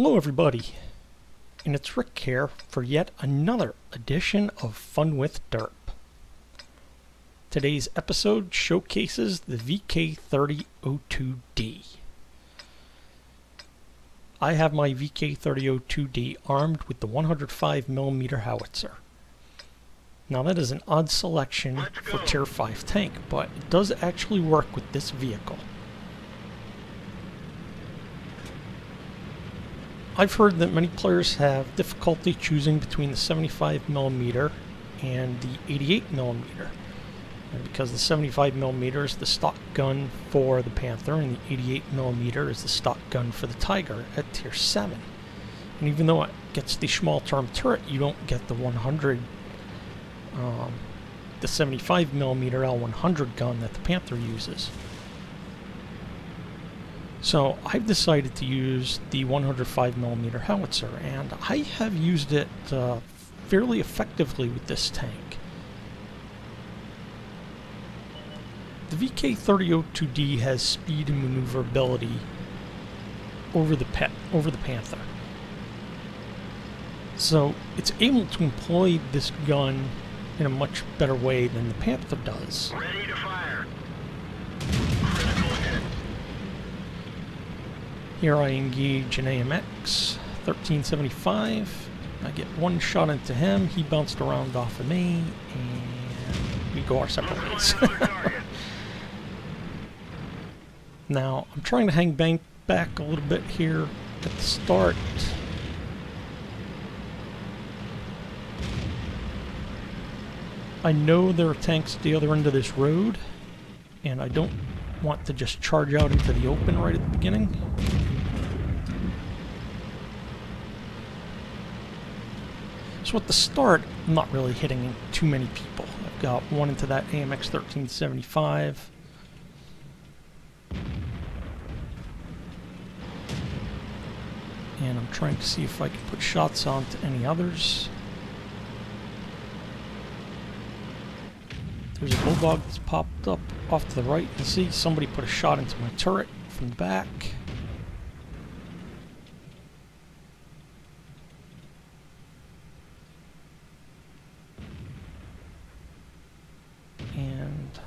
Hello everybody, and it's Rick here for yet another edition of Fun with Derp. Today's episode showcases the VK3002D. I have my VK3002D armed with the 105mm howitzer. Now that is an odd selection for Tier 5 tank, but it does actually work with this vehicle. I've heard that many players have difficulty choosing between the 75mm and the 88mm. And because the 75mm is the stock gun for the Panther and the 88mm is the stock gun for the Tiger at Tier 7. And even though it gets the small term turret, you don't get the 75mm L100 gun that the Panther uses. So I've decided to use the 105mm howitzer, and I have used it fairly effectively with this tank. The VK3002D has speed and maneuverability over the Panther. So it's able to employ this gun in a much better way than the Panther does. Ready to fire. Here I engage an AMX 1375. I get one shot into him, he bounced around off of me, and we go our separate ways. Now, I'm trying to hang back a little bit here at the start. I know there are tanks at the other end of this road, and I don't want to just charge out into the open right at the beginning. So at the start, I'm not really hitting too many people. I've got one into that AMX 1375. And I'm trying to see if I can put shots onto any others. There's a bulldog that's popped up off to the right. You can see somebody put a shot into my turret from the back. And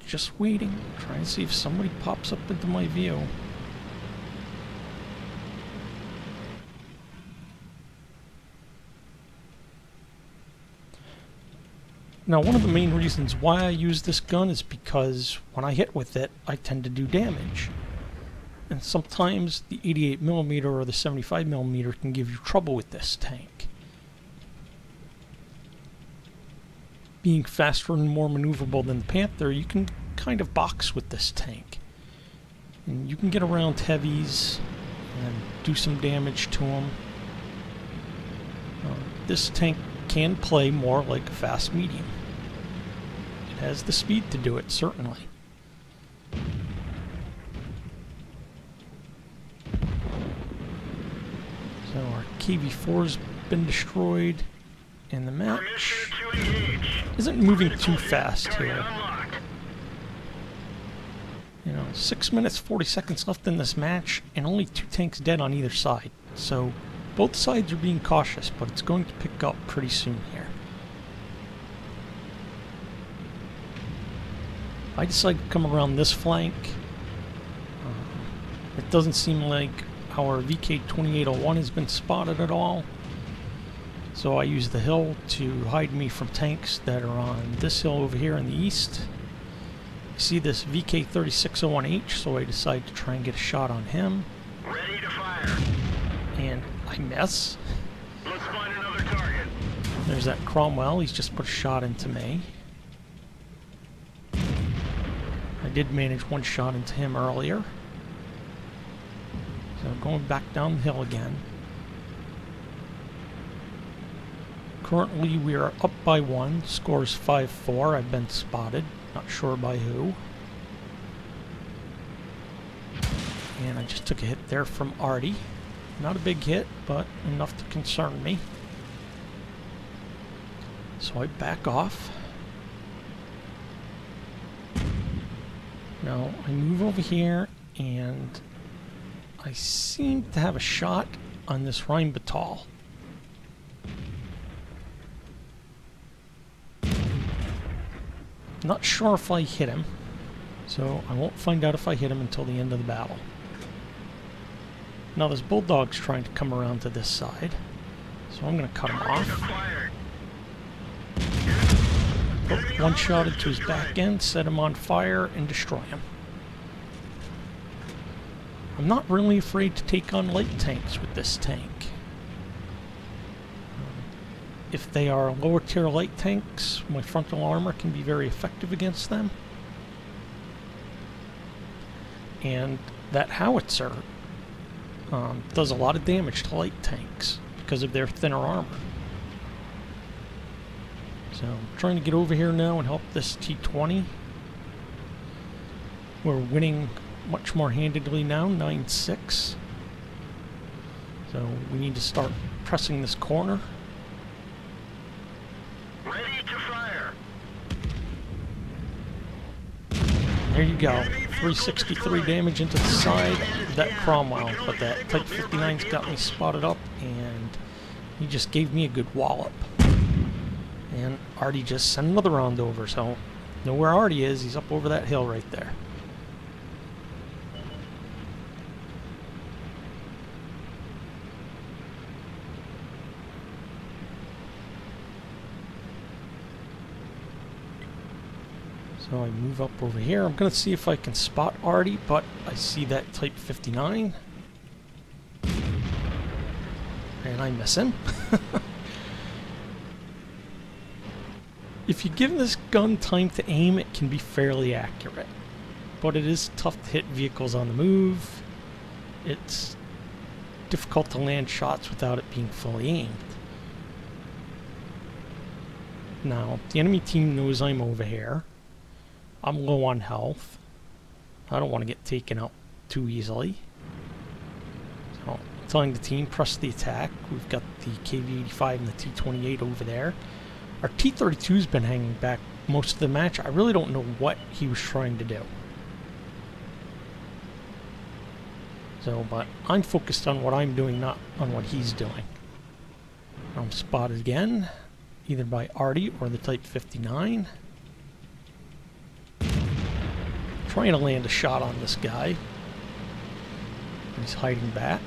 just waiting, trying to see if somebody pops up into my view. Now, one of the main reasons why I use this gun is because when I hit with it, I tend to do damage. And sometimes the 88mm or the 75mm can give you trouble with this tank. Being faster and more maneuverable than the Panther, you can kind of box with this tank. And you can get around heavies and do some damage to them. This tank can play more like a fast medium. It has the speed to do it, certainly. So our KV-4's been destroyed, and the match isn't moving too fast here. You know, 6 minutes 40 seconds left in this match, and only 2 tanks dead on either side. So both sides are being cautious, but it's going to pick up pretty soon here. I decided to come around this flank. It doesn't seem like our VK2801 has been spotted at all. So I use the hill to hide me from tanks that are on this hill over here in the east. I see this VK3601H, so I decide to try and get a shot on him. Ready to fire. And I miss. Let's find another target. There's that Cromwell, he's just put a shot into me. I did manage one shot into him earlier. So going back down the hill again. Currently we are up by 1, scores 5-4, I've been spotted, not sure by who. And I just took a hit there from Artie. Not a big hit, but enough to concern me. So I back off. Now I move over here and I seem to have a shot on this Rheinmetall. Not sure if I hit him, so I won't find out if I hit him until the end of the battle. Now this bulldog's trying to come around to this side, so I'm going to cut him off. Put one shot into his back end, set him on fire, and destroy him. I'm not really afraid to take on light tanks with this tank. If they are lower tier light tanks, my frontal armor can be very effective against them. And that howitzer does a lot of damage to light tanks because of their thinner armor. So I'm trying to get over here now and help this T-20. We're winning much more handedly now, 9-6. So we need to start pressing this corner. Ready to fire. There you go. 363 damage into the side of that Cromwell, but that Type 59's got me spotted up, and he just gave me a good wallop. And Artie just sent another round over, so know where Artie is. He's up over that hill right there. So I move up over here. I'm going to see if I can spot Artie, but I see that Type 59. And I miss him. If you give this gun time to aim, it can be fairly accurate. But it is tough to hit vehicles on the move. It's difficult to land shots without it being fully aimed. Now, the enemy team knows I'm over here. I'm low on health. I don't want to get taken out too easily. So, I'm telling the team, press the attack. We've got the KV-85 and the T-28 over there. Our T-32's been hanging back most of the match. I really don't know what he was trying to do. So, but I'm focused on what I'm doing, not on what he's doing. I'm spotted again, either by Artie or the Type 59. Trying to land a shot on this guy. He's hiding back.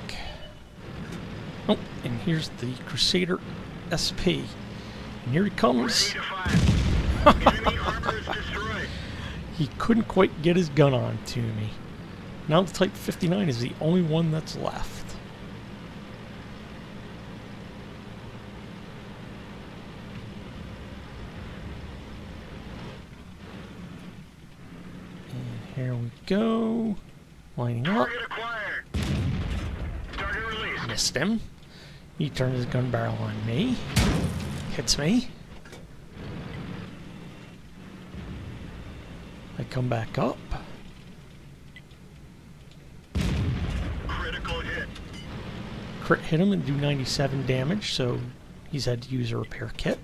Oh, and here's the Crusader SP. And here he comes. He couldn't quite get his gun on to me. Now the Type 59 is the only one that's left. And here we go. Lining up. Missed him. He turned his gun barrel on me. Hits me. I come back up. Critical hit. Crit hit him and do 97 damage, so he's had to use a repair kit.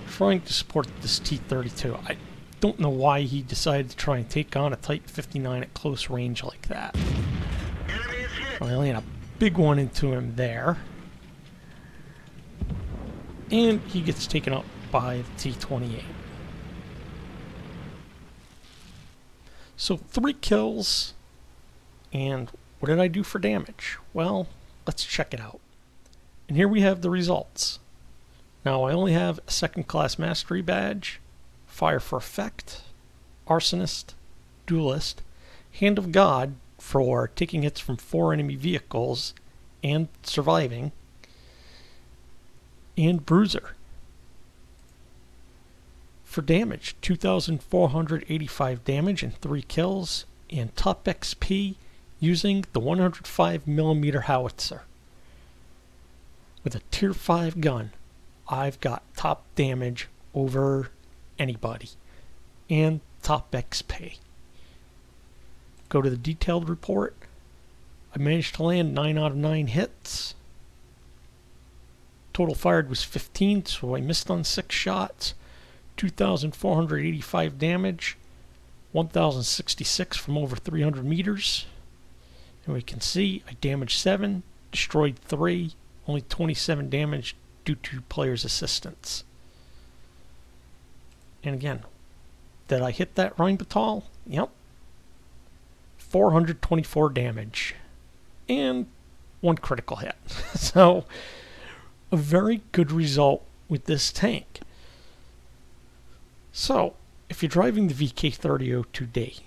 Trying to support this T-32. I don't know why he decided to try and take on a Type 59 at close range like that. I landed a big one into him there. And he gets taken up by the T-28. So 3 kills, and what did I do for damage? Well, let's check it out. And here we have the results. Now I only have a 2nd class mastery badge, Fire for Effect, Arsonist, Duelist, Hand of God for taking hits from 4 enemy vehicles and surviving, and Bruiser. For damage, 2,485 damage and 3 kills, and top XP using the 105mm howitzer. With a Tier 5 gun, I've got top damage over anybody, and top XP. Go to the detailed report. I managed to land 9 out of 9 hits. Total fired was 15, so I missed on 6 shots. 2,485 damage, 1,066 from over 300 meters. And we can see I damaged 7, destroyed 3, only 27 damage due to player's assistance. And again, did I hit that Rheinmetall? Yep. 424 damage. And 1 critical hit. So, a very good result with this tank. So, if you're driving the VK3002D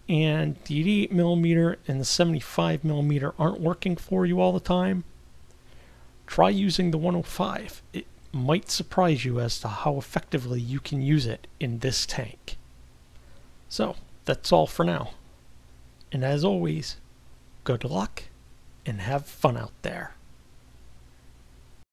and the 88mm and the 75mm aren't working for you all the time, try using the 105. It might surprise you as to how effectively you can use it in this tank. So, that's all for now. And as always, good luck and have fun out there.